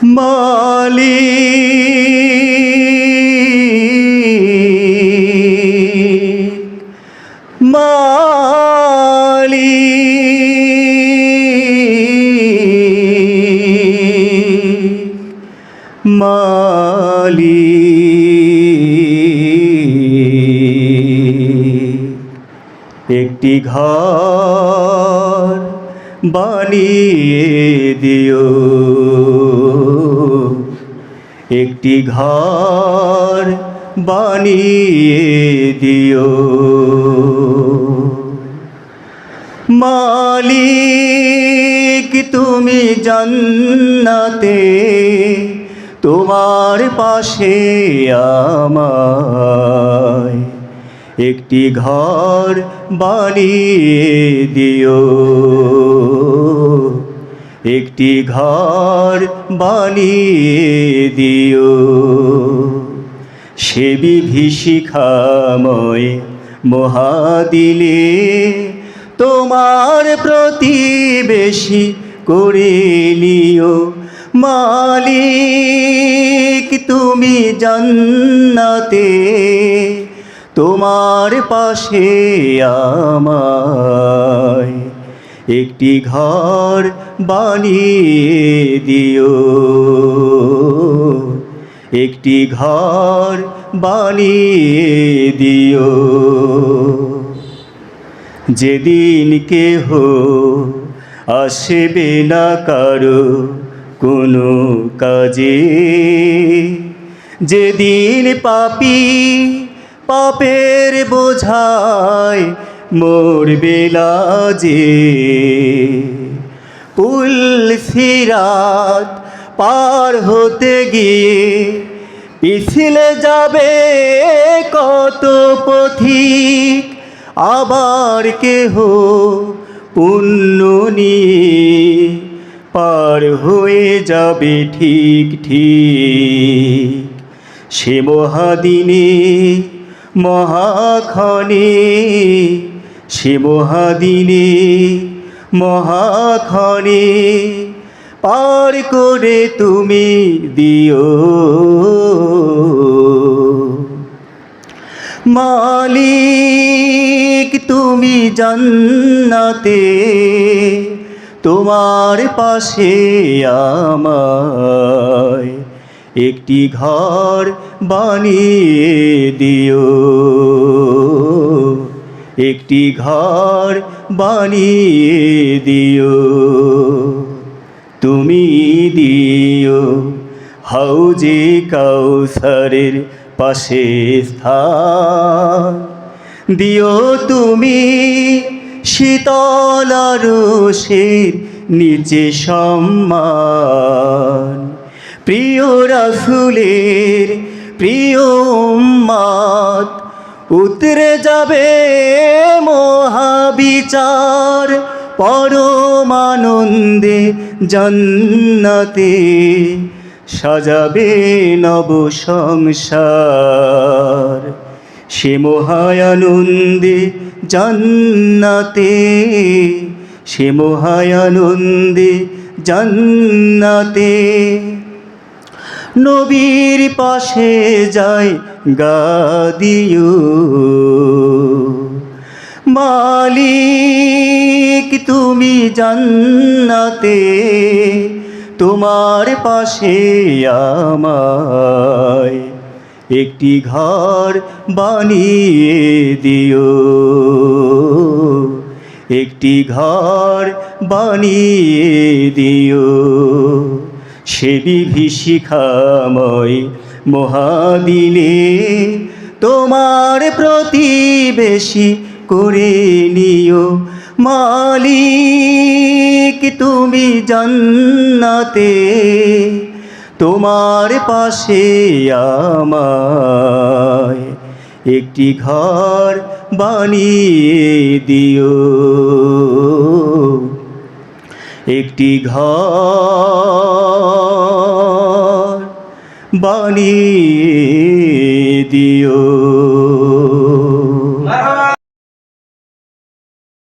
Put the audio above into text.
মালিক মালিক মালিক একটি ঘর বানিয়ে দিও, একটি ঘর বানিয়ে দিও। মালিক তুমি জান্নাতে তোমার পাশে আমায় একটি ঘর বানিয়ে দিও, একটি ঘর বানিয়ে দিও। সে বিভীষিকাময় মহাদিলে তোমার প্রতিবেশী করে নিও। মালিক তুমি জান্নাতে তোমার পাশে আমায় একটি ঘর বানিয়ে দিও, একটি ঘর বানিয়ে দিও। যেদিন কেহ আসবে না কারো কোনো কাজে, যেদিন পাপী পাপের বোঝায় মরবে লাজে, পুল সিরাত পার হতে গিয়ে পিছলে যাবে কত পথিক, আবার কেহ পুণ্য নিয়ে পার হয়ে যাবে ঠিক ঠিক। সে মহাদিনে মহাক্ষণে, সে মহাদিনে মহাক্ষণে পার করে তুমি দিও। মালিক তুমি জান্নাতে তোমার পাশে আমায় একটি ঘর বানিয়ে দিও, একটি ঘর বানিয়ে দিও। তুমি দিও হাউজে কাউসারের পাশে স্থান, দিও তুমি শীতল আরশের নিচে সম্মান। প্রিয় রাসূলের প্রিয় উম্মত উতরে যাবে মহাবিচার, পরমানন্দে জান্নাতে সাজাবে নব সংসার। সে মহায়ানন্দে জান্নাতে, সে মহায়ানন্দে জান্নাতে নবীর পাশে যায় গা দিও। মালিক তুমি জান্নাতে তোমার পাশে আমায় একটি ঘর বানিয়ে দিও, একটি ঘর বানিয়ে দিও। সে বিভীষিকাময় মহাদিনে তোমার প্রতিবেশী করে নিও। মালিক তুমি জান্নাতে তোমার পাশে আমায় একটি ঘর বানিয়ে দিও, একটি ঘর বানিয়ে দিও।